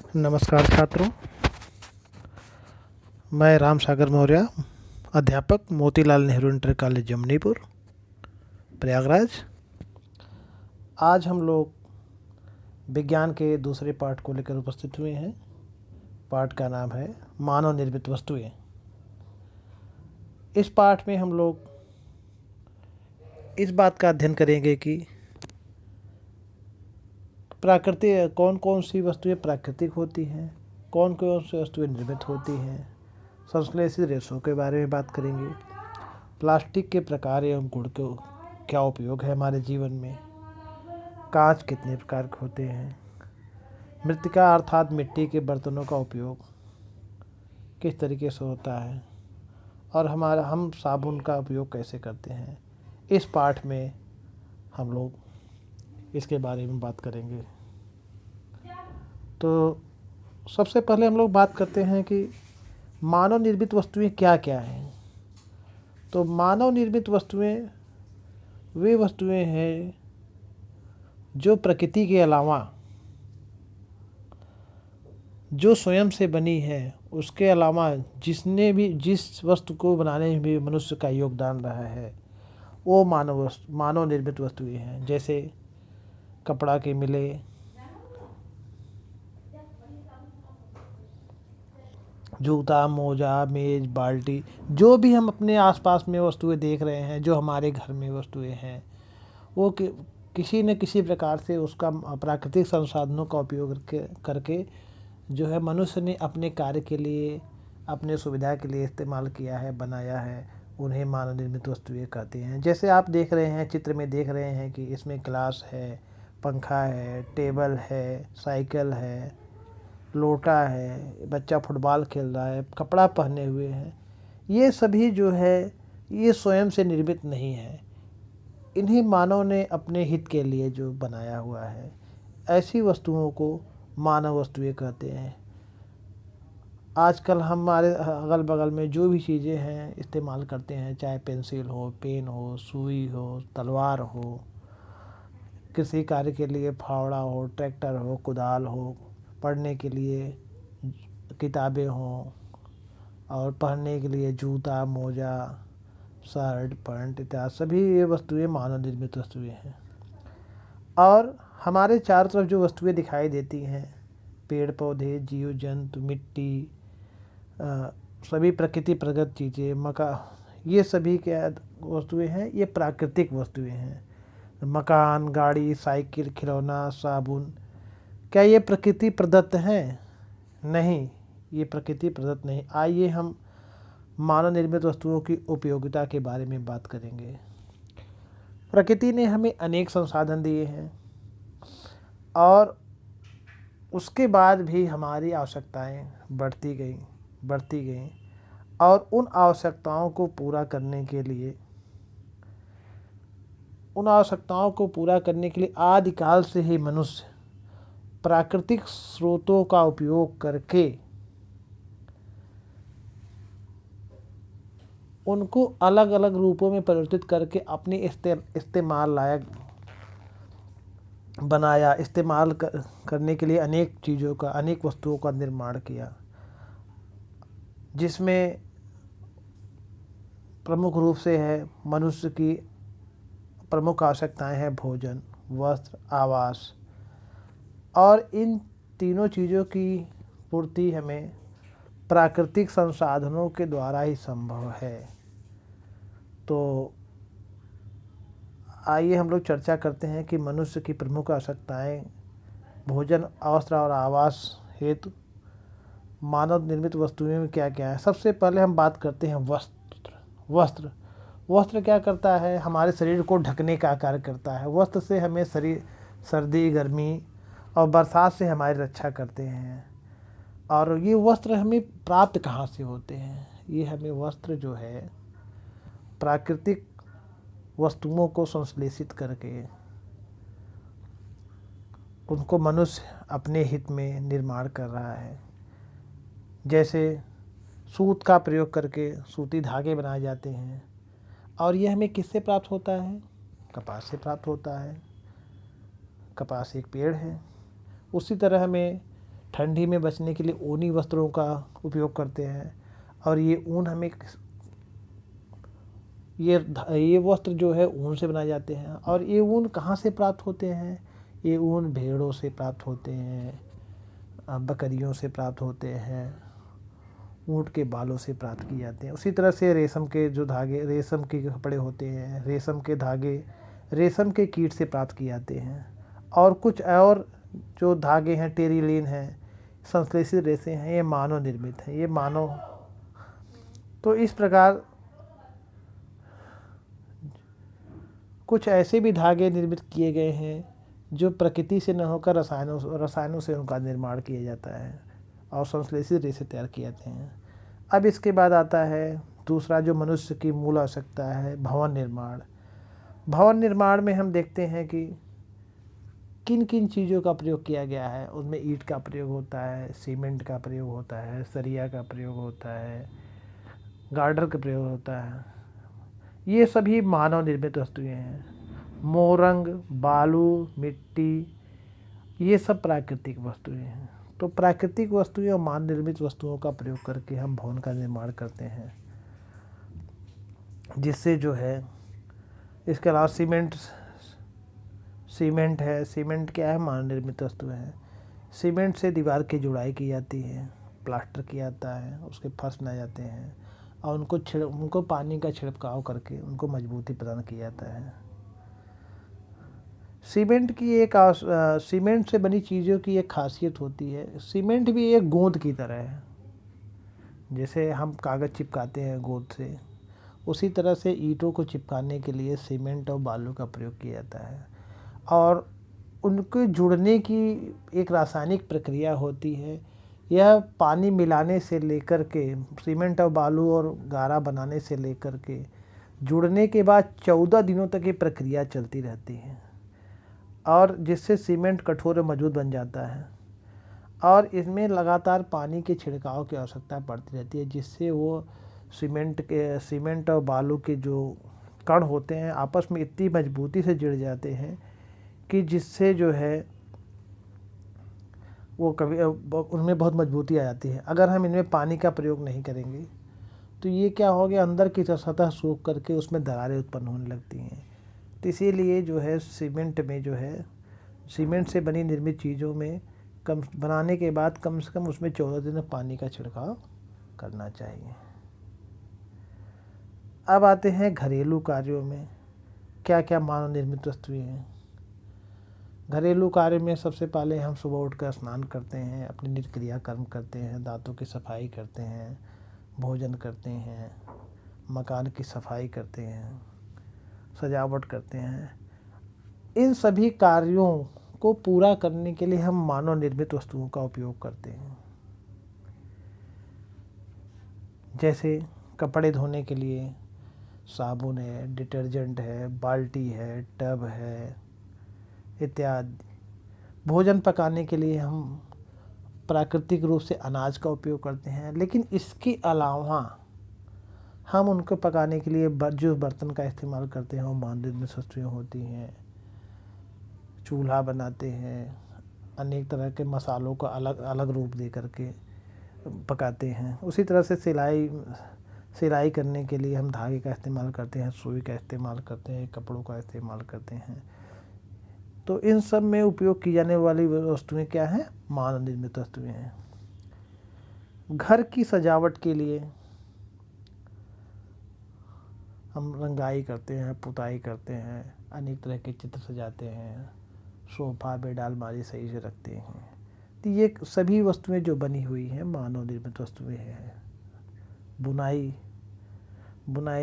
नमस्कार छात्रों, मैं राम सागर मौर्य, अध्यापक मोतीलाल नेहरू इंटर कॉलेज जमनीपुर, प्रयागराज। आज हम लोग विज्ञान के दूसरे पाठ को लेकर उपस्थित हुए हैं। पाठ का नाम है मानव निर्मित वस्तुएं। इस पाठ में हम लोग इस बात का अध्ययन करेंगे कि प्राकृतिक कौन कौन सी वस्तुएं प्राकृतिक होती हैं, कौन कौन सी वस्तुएं निर्मित होती हैं। संश्लेषित रेशों के बारे में बात करेंगे। प्लास्टिक के प्रकार एवं गुण को क्या उपयोग है हमारे जीवन में। कांच कितने प्रकार के होते हैं। मृतिका अर्थात मिट्टी के बर्तनों का उपयोग किस तरीके से होता है और हम साबुन का उपयोग कैसे करते हैं। इस पाठ में हम लोग इसके बारे में बात करेंगे। तो सबसे पहले हम लोग बात करते हैं कि मानव निर्मित वस्तुएं क्या क्या हैं। तो मानव निर्मित वस्तुएं वे वस्तुएं हैं जो प्रकृति के अलावा, जो स्वयं से बनी है, उसके अलावा जिस वस्तु को बनाने में भी मनुष्य का योगदान रहा है, वो मानव निर्मित वस्तुएं हैं। जैसे कपड़ा के मिले, जूता, मोजा, मेज, बाल्टी, जो भी हम अपने आसपास में वस्तुएं देख रहे हैं, जो हमारे घर में वस्तुएं हैं, वो किसी न किसी प्रकार से उसका प्राकृतिक संसाधनों का उपयोग करके जो है मनुष्य ने अपने कार्य के लिए, अपने सुविधा के लिए इस्तेमाल किया है, बनाया है। उन्हें मानव निर्मित वस्तुएं कहते हैं। जैसे आप देख रहे हैं, चित्र में देख रहे हैं कि इसमें गिलास है, पंखा है, टेबल है, साइकिल है, लोटा है, बच्चा फुटबॉल खेल रहा है, कपड़ा पहने हुए हैं। ये सभी जो है ये स्वयं से निर्मित नहीं है, इन्हीं मानव ने अपने हित के लिए जो बनाया हुआ है। ऐसी वस्तुओं को मानव वस्तुएं कहते हैं। आजकल हमारे अगल बगल में जो भी चीज़ें हैं इस्तेमाल करते हैं, चाहे पेंसिल हो, पेन हो, सुई हो, तलवार हो, किसी कार्य के लिए फावड़ा हो, ट्रैक्टर हो, कुदाल हो, पढ़ने के लिए किताबें हों, और पहनने के लिए जूता, मोजा, शर्ट, पैंट इत्यादि सभी ये वस्तुएं मानव निर्मित वस्तुएं हैं। और हमारे चारों तरफ जो वस्तुएं दिखाई देती हैं, पेड़ पौधे, जीव जंतु, मिट्टी, सभी प्रकृति प्रगत चीज़ें, ये सभी क्या वस्तुएं हैं, ये प्राकृतिक वस्तुएं हैं। मकान, गाड़ी, साइकिल, खिलौना, साबुन, क्या ये प्रकृति प्रदत्त हैं? नहीं, ये प्रकृति प्रदत्त नहीं। आइए हम मानव निर्मित वस्तुओं की उपयोगिता के बारे में बात करेंगे। प्रकृति ने हमें अनेक संसाधन दिए हैं और उसके बाद भी हमारी आवश्यकताएं बढ़ती गई और उन आवश्यकताओं को पूरा करने के लिए आदिकाल से ही मनुष्य प्राकृतिक स्रोतों का उपयोग करके उनको अलग अलग रूपों में परिवर्तित करके अपने इस्तेमाल लायक बनाया। इस्तेमाल करने के लिए अनेक वस्तुओं का निर्माण किया, जिसमें प्रमुख रूप से है मनुष्य की प्रमुख आवश्यकताएं हैं भोजन, वस्त्र, आवास। और इन तीनों चीज़ों की पूर्ति हमें प्राकृतिक संसाधनों के द्वारा ही संभव है। तो आइए हम लोग चर्चा करते हैं कि मनुष्य की प्रमुख आवश्यकताएं भोजन, वस्त्र और आवास हेतु मानव निर्मित वस्तुएं में क्या क्या है। सबसे पहले हम बात करते हैं वस्त्र क्या करता है? हमारे शरीर को ढकने का कार्य करता है। वस्त्र से हमें सर्दी, गर्मी और बरसात से हमारी रक्षा करते हैं। और ये वस्त्र हमें प्राप्त कहाँ से होते हैं? ये हमें वस्त्र जो है प्राकृतिक वस्तुओं को संश्लेषित करके उनको मनुष्य अपने हित में निर्माण कर रहा है। जैसे सूत का प्रयोग करके सूती धागे बनाए जाते हैं, और यह हमें किससे प्राप्त होता है? कपास से प्राप्त होता है। कपास एक पेड़ है। उसी तरह हमें ठंडी में बचने के लिए ऊनी वस्त्रों का उपयोग करते हैं। और ये ऊन हमें ये वस्त्र जो है ऊन से बनाए जाते हैं। और ये ऊन कहाँ से प्राप्त होते हैं? ये ऊन भेड़ों से प्राप्त होते हैं, बकरियों से प्राप्त होते हैं, ऊँट के बालों से प्राप्त किए जाते हैं। उसी तरह से रेशम के जो धागे, रेशम के कपड़े होते हैं, रेशम के धागे रेशम के कीट से प्राप्त किए जाते हैं। और कुछ और जो धागे हैं, टेरिलिन हैं, संश्लेषित रेशे हैं, ये मानव निर्मित हैं। ये मानव, तो इस प्रकार कुछ ऐसे भी धागे निर्मित किए गए हैं जो प्रकृति से न होकर रसायनों से उनका निर्माण किया जाता है और संश्लेषित रेशे तैयार किए जाते हैं। अब इसके बाद आता है दूसरा जो मनुष्य की मूल आवश्यकता है, भवन निर्माण। भवन निर्माण में हम देखते हैं कि किन किन चीज़ों का प्रयोग किया गया है। उनमें ईंट का प्रयोग होता है, सीमेंट का प्रयोग होता है, सरिया का प्रयोग होता है, गार्डर का प्रयोग होता है। ये सभी मानव निर्मित वस्तुएं हैं। मोरंग, बालू, मिट्टी, ये सब प्राकृतिक वस्तुएं हैं। तो प्राकृतिक वस्तुएं और मानव निर्मित वस्तुओं का प्रयोग करके हम भवन का निर्माण करते हैं, जिससे जो है, इसके अलावा सीमेंट है। सीमेंट क्या है? मानव निर्मित वस्तु है। सीमेंट से दीवार की जुड़ाई की जाती है, प्लास्टर किया जाता है, उसके फर्श बनाए जाते हैं और उनको पानी का छिड़काव करके उनको मजबूती प्रदान किया जाता है। सीमेंट से बनी चीज़ों की एक खासियत होती है, सीमेंट भी एक गोंद की तरह है। जैसे हम कागज़ चिपकाते हैं गोंद से, उसी तरह से ईंटों को चिपकाने के लिए सीमेंट और बालू का प्रयोग किया जाता है। और उनके जुड़ने की एक रासायनिक प्रक्रिया होती है। यह पानी मिलाने से लेकर के, सीमेंट और बालू और गारा बनाने से लेकर के जुड़ने के बाद 14 दिनों तक ये प्रक्रिया चलती रहती है, और जिससे सीमेंट कठोर और मजबूत बन जाता है। और इसमें लगातार पानी के छिड़काव की आवश्यकता पड़ती रहती है, जिससे वो सीमेंट और बालू के जो कण होते हैं आपस में इतनी मजबूती से जुड़ जाते हैं कि जिससे जो है वो कभी उनमें बहुत मजबूती आ जाती है। अगर हम इनमें पानी का प्रयोग नहीं करेंगे तो ये क्या हो गया, अंदर की सतह सूख करके उसमें दरारें उत्पन्न होने लगती हैं। तो इसीलिए जो है सीमेंट में जो है, सीमेंट से बनी निर्मित चीज़ों में बनाने के बाद कम से कम उसमें 14 दिन पानी का छिड़काव करना चाहिए। अब आते हैं घरेलू कार्यों में क्या क्या मानव निर्मित वस्तुएं हैं। घरेलू कार्य में सबसे पहले हम सुबह उठकर स्नान करते हैं, अपनी नित्य क्रिया कर्म करते हैं, दांतों की सफाई करते हैं, भोजन करते हैं, मकान की सफाई करते हैं, सजावट करते हैं। इन सभी कार्यों को पूरा करने के लिए हम मानव निर्मित वस्तुओं का उपयोग करते हैं। जैसे कपड़े धोने के लिए साबुन है, डिटर्जेंट है, बाल्टी है, टब है इत्यादि। भोजन पकाने के लिए हम प्राकृतिक रूप से अनाज का उपयोग करते हैं, लेकिन इसके अलावा हम उनको पकाने के लिए जो बर्तन का इस्तेमाल करते हैं वो मानव निर्मित वस्तुएं होती हैं। चूल्हा बनाते हैं, अनेक तरह के मसालों का अलग अलग रूप दे करके पकाते हैं। उसी तरह से सिलाई करने के लिए हम धागे का इस्तेमाल करते हैं, सुई का इस्तेमाल करते हैं, कपड़ों का इस्तेमाल करते हैं। तो इन सब में उपयोग की जाने वाली वस्तुएं क्या हैं? मानव निर्मित वस्तुएं हैं। घर की सजावट के लिए हम रंगाई करते हैं, पुताई करते हैं, अनेक तरह के चित्र सजाते हैं, सोफा बेड अलमारी सही से रखते हैं। तो ये सभी वस्तुएं जो बनी हुई हैं मानव निर्मित वस्तुएं हैं। बुनाई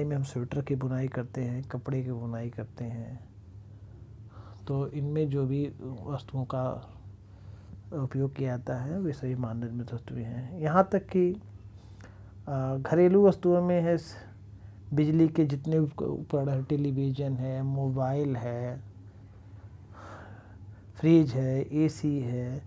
में हम स्वेटर की बुनाई करते हैं, कपड़े की बुनाई करते हैं। तो इनमें जो भी वस्तुओं का उपयोग किया जाता है वे सभी मानव निर्मित वस्तुएं हैं। यहाँ तक कि घरेलू वस्तुओं में है बिजली के जितने उपकरण हैं, टेलीविज़न है, मोबाइल है, फ्रिज है, एसी है,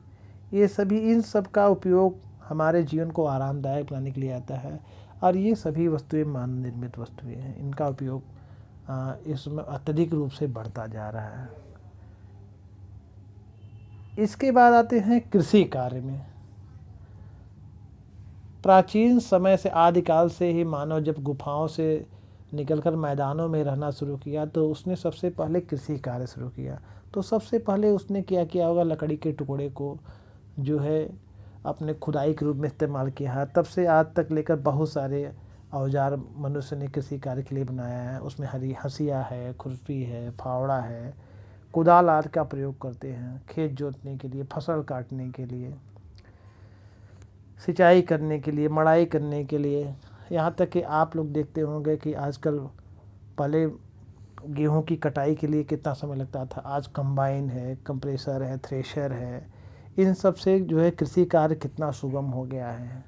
ये सभी, इन सब का उपयोग हमारे जीवन को आरामदायक बनाने के लिए आता है। और ये सभी वस्तुएं मानव निर्मित वस्तुएं हैं। इनका उपयोग इसमें अत्यधिक रूप से बढ़ता जा रहा है। इसके बाद आते हैं कृषि कार्य में। प्राचीन समय से आदिकाल से ही मानव जब गुफाओं से निकलकर मैदानों में रहना शुरू किया तो उसने सबसे पहले कृषि कार्य शुरू किया। तो सबसे पहले उसने क्या किया होगा, लकड़ी के टुकड़े को जो है अपने खुदाई के रूप में इस्तेमाल किया है। तब से आज तक लेकर बहुत सारे औजार मनुष्य ने कृषि कार्य के लिए बनाया है। उसमें हंसिया है, खुरपी है, फावड़ा है, कुदाल आदि का प्रयोग करते हैं खेत जोतने के लिए, फसल काटने के लिए, सिंचाई करने के लिए, मड़ाई करने के लिए। यहाँ तक कि आप लोग देखते होंगे कि आजकल पहले गेहूं की कटाई के लिए कितना समय लगता था, आज कंबाइन है, कंप्रेसर है, थ्रेशर है। इन सब से जो है कृषि कार्य कितना सुगम हो गया है।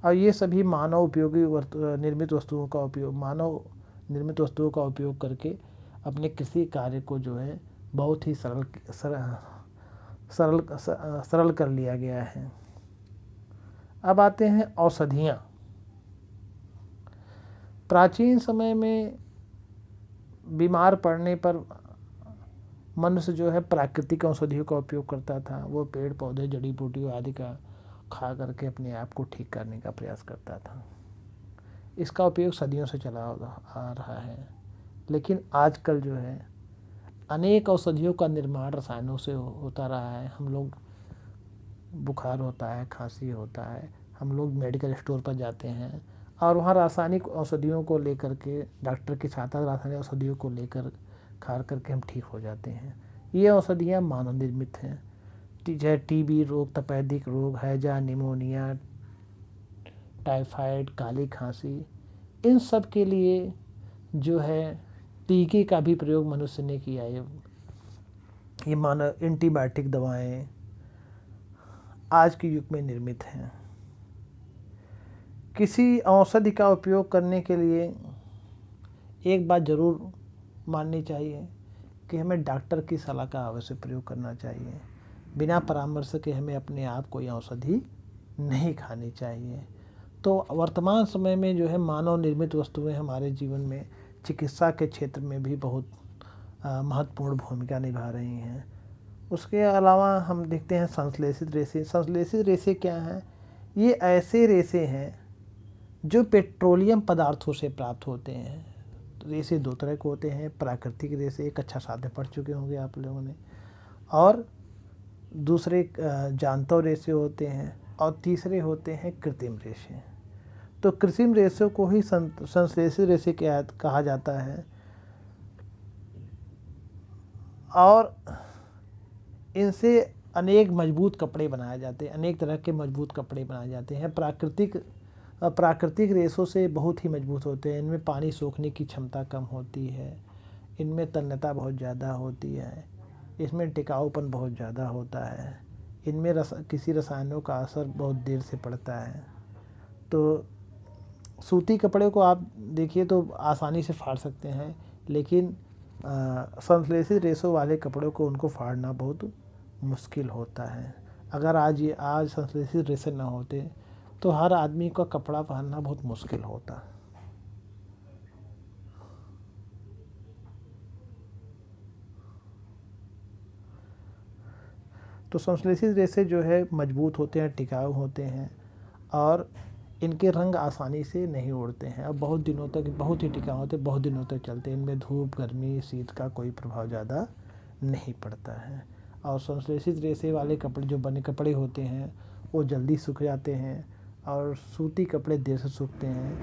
और ये सभी मानव निर्मित वस्तुओं का उपयोग करके अपने कृषि कार्य को जो है बहुत ही सरल कर लिया गया है। अब आते हैं औषधियाँ। प्राचीन समय में बीमार पड़ने पर मनुष्य जो है प्राकृतिक औषधियों का उपयोग करता था। वो पेड़ पौधे, जड़ी बूटियों आदि का खा करके अपने आप को ठीक करने का प्रयास करता था। इसका उपयोग सदियों से चला आ रहा है। लेकिन आजकल जो है अनेक औषधियों का निर्माण रसायनों से होता रहा है। हम लोग बुखार होता है, खांसी होता है, हम लोग मेडिकल स्टोर पर जाते हैं और वहाँ रासायनिक औषधियों को लेकर के, डॉक्टर के साथ रासायनिक औषधियों को लेकर खा करके हम ठीक हो जाते हैं। ये औषधियाँ मानव निर्मित हैं। चाहे टीबी रोग, तपेदिक रोग, हैजा, निमोनिया, टाइफाइड, काली खांसी, इन सब के लिए जो है टीके का भी प्रयोग मनुष्य ने किया है। ये मानव एंटीबायोटिक दवाएं आज के युग में निर्मित हैं। किसी औषधि का उपयोग करने के लिए एक बात ज़रूर माननी चाहिए कि हमें डॉक्टर की सलाह का अवश्य प्रयोग करना चाहिए। बिना परामर्श के हमें अपने आप कोई औषधि नहीं खानी चाहिए। तो वर्तमान समय में जो है मानव निर्मित वस्तुएं हमारे जीवन में चिकित्सा के क्षेत्र में भी बहुत महत्वपूर्ण भूमिका निभा रही हैं। उसके अलावा हम देखते हैं संश्लेषित रेशे। संश्लेषित रेशे क्या हैं? ये ऐसे रेशे हैं जो पेट्रोलियम पदार्थों से प्राप्त होते हैं। रेशे दो तरह के होते हैं, प्राकृतिक रेशे, एक अच्छा साथ में पढ़ चुके होंगे आप लोगों ने, और दूसरे जानतो रेशे होते हैं, और तीसरे होते हैं कृत्रिम रेशे। तो कृत्रिम रेशों को ही संश्लेषित रेशे कहा जाता है। और इनसे अनेक मजबूत कपड़े बनाए जाते हैं, अनेक तरह के मजबूत कपड़े बनाए जाते हैं। प्राकृतिक रेशों से बहुत ही मजबूत होते हैं। इनमें पानी सोखने की क्षमता कम होती है, इनमें तन्यता बहुत ज़्यादा होती है, इसमें टिकाऊपन बहुत ज़्यादा होता है, इनमें किसी रसायनों का असर बहुत देर से पड़ता है। तो सूती कपड़े को आप देखिए तो आसानी से फाड़ सकते हैं, लेकिन संश्लेषित रेशों वाले कपड़ों को उनको फाड़ना बहुत मुश्किल होता है। अगर आज संश्लेषित रेशे न होते तो हर आदमी का कपड़ा पहनना बहुत मुश्किल होता। तो संश्लेषित रेशे जो है मजबूत होते हैं, टिकाऊ होते हैं, और इनके रंग आसानी से नहीं उड़ते हैं और बहुत दिनों तक बहुत ही टिकाऊ होते हैं, बहुत दिनों तक चलते हैं। इनमें धूप, गर्मी, शीत का कोई प्रभाव ज़्यादा नहीं पड़ता है। और संश्लेषित रेशे वाले कपड़े जो बने कपड़े होते हैं वो जल्दी सूख जाते हैं और सूती कपड़े देर से सूखते हैं।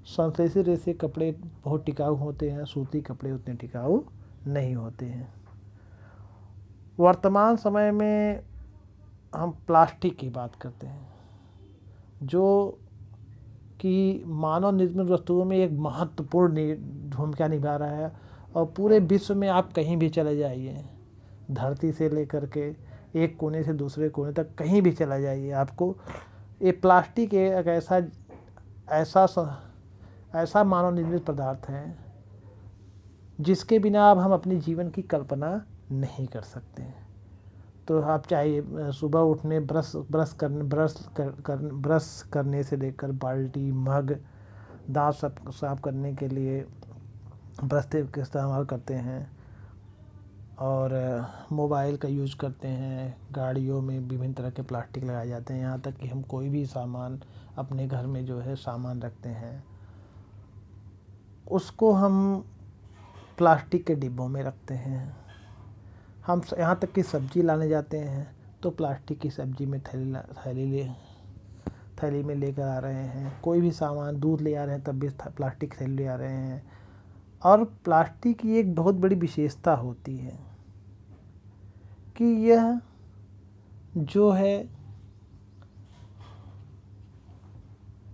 संश्लेषित रेशे कपड़े बहुत टिकाऊ होते हैं, सूती कपड़े उतने टिकाऊ नहीं होते हैं। वर्तमान समय में हम प्लास्टिक की बात करते हैं, जो कि मानव निर्मित वस्तुओं में एक महत्वपूर्ण भूमिका निभा रहा है। और पूरे विश्व में आप कहीं भी चले जाइए, धरती से लेकर के एक कोने से दूसरे कोने तक कहीं भी चला जाइए, आपको ये प्लास्टिक एक ऐसा मानव निर्मित पदार्थ है जिसके बिना अब हम अपने जीवन की कल्पना नहीं कर सकते। तो आप चाहे सुबह उठने ब्रश करने से लेकर बाल्टी, मग, दांत साफ करने के लिए ब्रश का इस्तेमाल करते हैं, और मोबाइल का यूज़ करते हैं, गाड़ियों में विभिन्न तरह के प्लास्टिक लगाए जाते हैं। यहाँ तक कि हम कोई भी सामान अपने घर में जो है सामान रखते हैं उसको हम प्लास्टिक के डिब्बों में रखते हैं। हम यहाँ तक कि सब्जी लाने जाते हैं तो प्लास्टिक की सब्जी में थैली में लेकर आ रहे हैं। कोई भी सामान दूध ले आ रहे हैं तब भी प्लास्टिक थैली ले आ रहे हैं। और प्लास्टिक की एक बहुत बड़ी विशेषता होती है कि यह जो है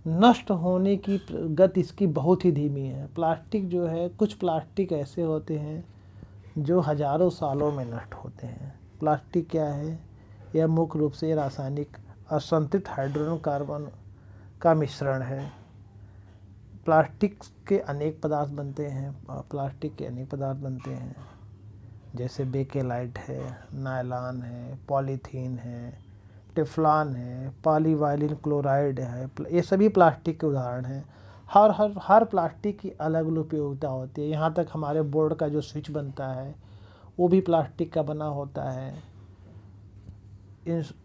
नष्ट होने की गति इसकी बहुत ही धीमी है। प्लास्टिक जो है, कुछ प्लास्टिक ऐसे होते हैं जो हजारों सालों में नष्ट होते हैं। प्लास्टिक क्या है? यह मुख्य रूप से रासायनिक असंतुलित हाइड्रोजन कार्बन का मिश्रण है। प्लास्टिक के अनेक पदार्थ बनते हैं जैसे बेकेलाइट है, नायलॉन है, पॉलीथीन है, टेफ्लॉन है, पॉलीवाइलिन क्लोराइड है। ये सभी प्लास्टिक के उदाहरण हैं। हर प्लास्टिक की अलग अलग उपयोगिता होती है। यहाँ तक हमारे बोर्ड का जो स्विच बनता है वो भी प्लास्टिक का बना होता है।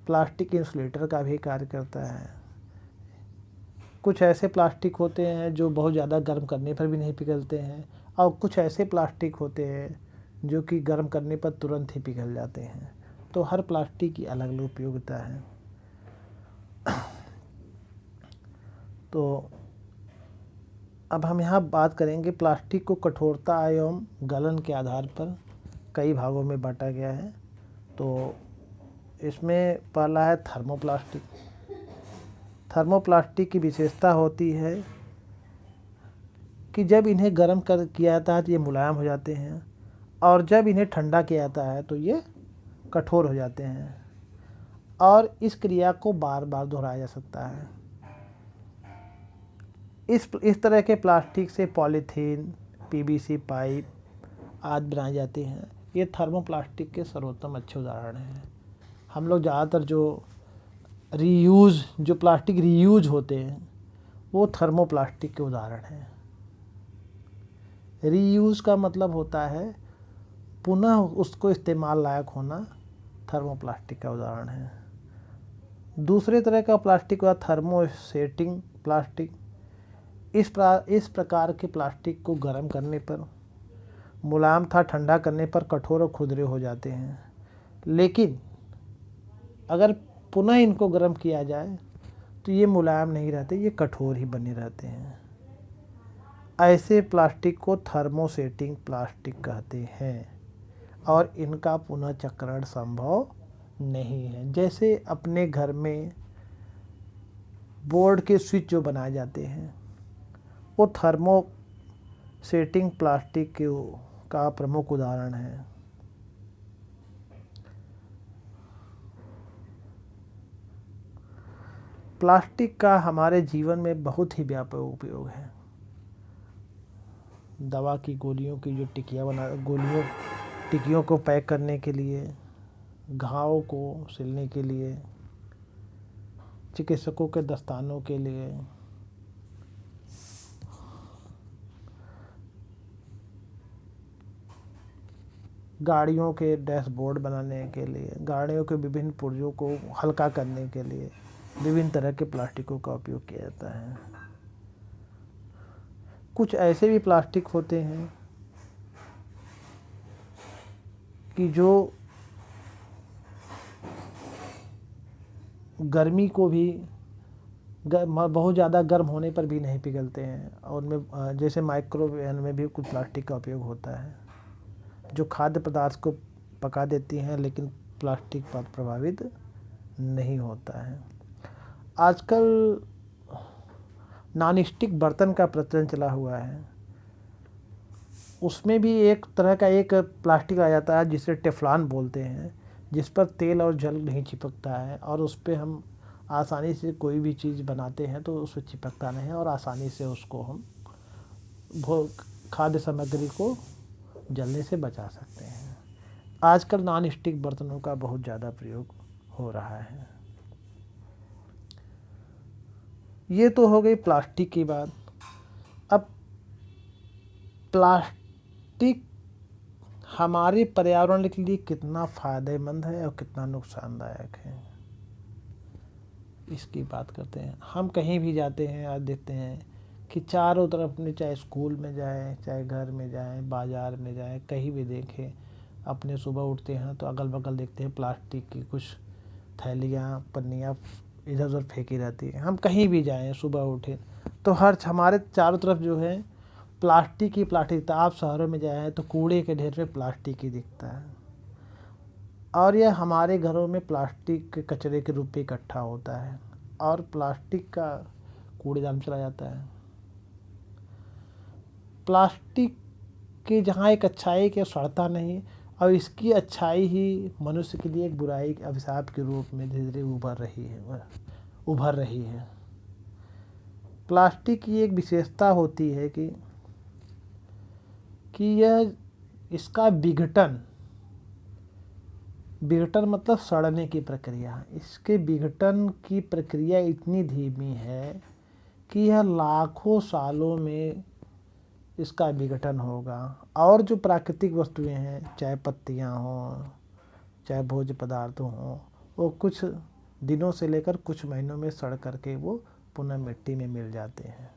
प्लास्टिक इंसुलेटर का भी कार्य करता है। कुछ ऐसे प्लास्टिक होते हैं जो बहुत ज़्यादा गर्म करने पर भी नहीं पिघलते हैं, और कुछ ऐसे प्लास्टिक होते हैं जो कि गर्म करने पर तुरंत ही पिघल जाते हैं। तो हर प्लास्टिक की अलग अलग उपयोगिता है। तो अब हम यहाँ बात करेंगे प्लास्टिक को कठोरता एवं गलन के आधार पर कई भागों में बांटा गया है। तो इसमें पहला है थर्मोप्लास्टिक। थर्मोप्लास्टिक की विशेषता होती है कि जब इन्हें गर्म किया जाता है तो ये मुलायम हो जाते हैं, और जब इन्हें ठंडा किया जाता है तो ये कठोर हो जाते हैं, और इस क्रिया को बार बार दोहराया जा सकता है। इस तरह के प्लास्टिक से पॉलीथीन, पीवीसी पाइप आदि बनाए जाते हैं। ये थर्मोप्लास्टिक के सर्वोत्तम अच्छे उदाहरण हैं। हम लोग ज़्यादातर जो प्लास्टिक रीयूज होते हैं वो थर्मोप्लास्टिक के उदाहरण हैं। रीयूज का मतलब होता है पुनः उसको इस्तेमाल लायक होना। थर्मोप्लास्टिक का उदाहरण है। दूसरे तरह का प्लास्टिक हुआ थर्मोसेटिंग प्लास्टिक। इस प्रकार के प्लास्टिक को गर्म करने पर मुलायम था, ठंडा करने पर कठोर और खुरदरे हो जाते हैं। लेकिन अगर पुनः इनको गर्म किया जाए तो ये मुलायम नहीं रहते, ये कठोर ही बने रहते हैं। ऐसे प्लास्टिक को थर्मोसेटिंग प्लास्टिक कहते हैं, और इनका पुनः चक्रण संभव नहीं है। जैसे अपने घर में बोर्ड के स्विच जो बनाए जाते हैं वो थर्मोसेटिंग प्लास्टिक का प्रमुख उदाहरण है। प्लास्टिक का हमारे जीवन में बहुत ही व्यापक उपयोग है। दवा की गोलियों की जो टिकियों को पैक करने के लिए, घाव को सिलने के लिए, चिकित्सकों के दस्तानों के लिए, गाड़ियों के डैशबोर्ड बनाने के लिए, गाड़ियों के विभिन्न पुर्जों को हल्का करने के लिए विभिन्न तरह के प्लास्टिकों का उपयोग किया जाता है। कुछ ऐसे भी प्लास्टिक होते हैं कि जो गर्मी को भी बहुत ज़्यादा गर्म होने पर भी नहीं पिघलते हैं, और उनमें जैसे माइक्रोवेव में भी कुछ प्लास्टिक का उपयोग होता है जो खाद्य पदार्थ को पका देती हैं, लेकिन प्लास्टिक पर प्रभावित नहीं होता है। आजकल नॉन स्टिक बर्तन का प्रचलन चला हुआ है। उसमें भी एक तरह का एक प्लास्टिक आ जाता है जिसे टेफ्लॉन बोलते हैं, जिस पर तेल और जल नहीं चिपकता है, और उस पर हम आसानी से कोई भी चीज़ बनाते हैं तो उस पर चिपकता नहीं है, और आसानी से उसको हम खाद्य सामग्री को जलने से बचा सकते हैं। आजकल नॉन स्टिक बर्तनों का बहुत ज़्यादा प्रयोग हो रहा है। ये तो हो गई प्लास्टिक की बात। अब प्लास्टिक हमारे पर्यावरण के लिए कितना फ़ायदेमंद है और कितना नुकसानदायक है, इसकी बात करते हैं। हम कहीं भी जाते हैं, आज देखते हैं कि चारों तरफ अपने, चाहे स्कूल में जाएं, चाहे घर में जाएं, बाज़ार में जाएं, कहीं भी देखें, अपने सुबह उठते हैं तो अगल बगल देखते हैं प्लास्टिक की कुछ थैलियाँ, पन्नियाँ इधर उधर फेंकी रहती है। हम कहीं भी जाएं, सुबह उठें तो हमारे चारों तरफ जो है प्लास्टिक ही प्लास्टिक। आप शहरों में जाएं तो कूड़े के ढेर पे प्लास्टिक ही दिखता है, और यह हमारे घरों में प्लास्टिक के कचरे के रूप में इकट्ठा होता है और प्लास्टिक का कूड़ेदान चला जाता है। प्लास्टिक की जहाँ एक अच्छाई के सड़ता नहीं, और इसकी अच्छाई ही मनुष्य के लिए एक बुराई के अभिशाप के रूप में धीरे धीरे उभर रही है। प्लास्टिक की एक विशेषता होती है कि यह, इसका विघटन मतलब सड़ने की प्रक्रिया, इसके विघटन की प्रक्रिया इतनी धीमी है कि यह लाखों सालों में इसका विघटन होगा। और जो प्राकृतिक वस्तुएं हैं, चाहे पत्तियां हों, चाहे भोज्य पदार्थ हों, वो कुछ दिनों से लेकर कुछ महीनों में सड़ करके वो पुनः मिट्टी में मिल जाते हैं।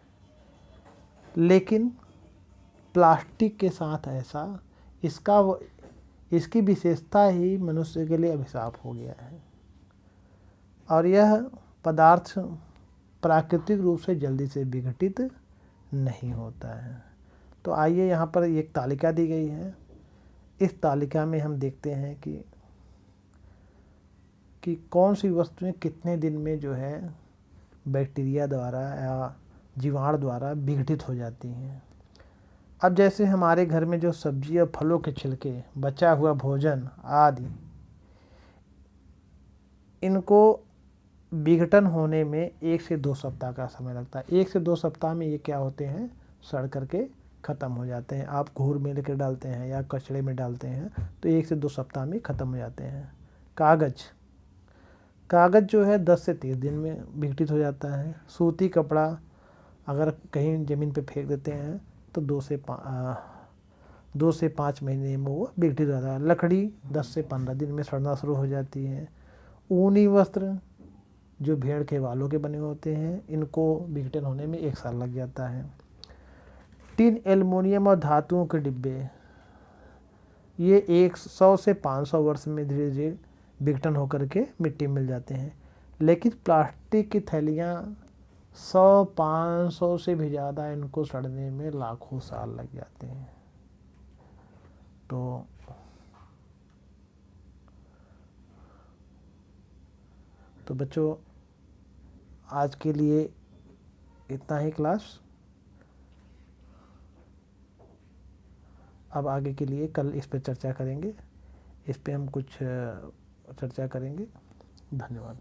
लेकिन प्लास्टिक के साथ ऐसा, इसकी विशेषता ही मनुष्य के लिए अभिशाप हो गया है, और यह पदार्थ प्राकृतिक रूप से जल्दी से विघटित नहीं होता है। तो आइए, यहाँ पर एक तालिका दी गई है। इस तालिका में हम देखते हैं कि कौन सी वस्तुएं कितने दिन में जो है बैक्टीरिया द्वारा या जीवाणु द्वारा विघटित हो जाती हैं। अब जैसे हमारे घर में जो सब्जी और फलों के छिलके, बचा हुआ भोजन आदि, इनको विघटन होने में 1 से 2 सप्ताह का समय लगता है। 1 से 2 सप्ताह में ये क्या होते हैं, सड़ करके ख़त्म हो जाते हैं। आप घूर में लेकर डालते हैं या कचड़े में डालते हैं तो 1 से 2 सप्ताह में ख़त्म हो जाते हैं। कागज़ जो है 10 से 30 दिन में विघटित हो जाता है। सूती कपड़ा अगर कहीं ज़मीन पे फेंक देते हैं तो 2 से 5 महीने में वो विघटित हो जाता है। लकड़ी 10 से 15 दिन में सड़ना शुरू हो जाती है। ऊनी वस्त्र जो भेड़ के बालों के बने होते हैं, इनको विघटन होने में 1 साल लग जाता है। टिन, एल्युमिनियम और धातुओं के डिब्बे, ये 100 से 500 वर्ष में धीरे धीरे विघटन होकर के मिट्टी मिल जाते हैं। लेकिन प्लास्टिक की थैलियाँ 100-500 से भी ज़्यादा, इनको सड़ने में लाखों साल लग जाते हैं। तो बच्चों, आज के लिए इतना ही क्लास। अब आगे के लिए कल इस पर चर्चा करेंगे, इस पे हम कुछ चर्चा करेंगे। धन्यवाद।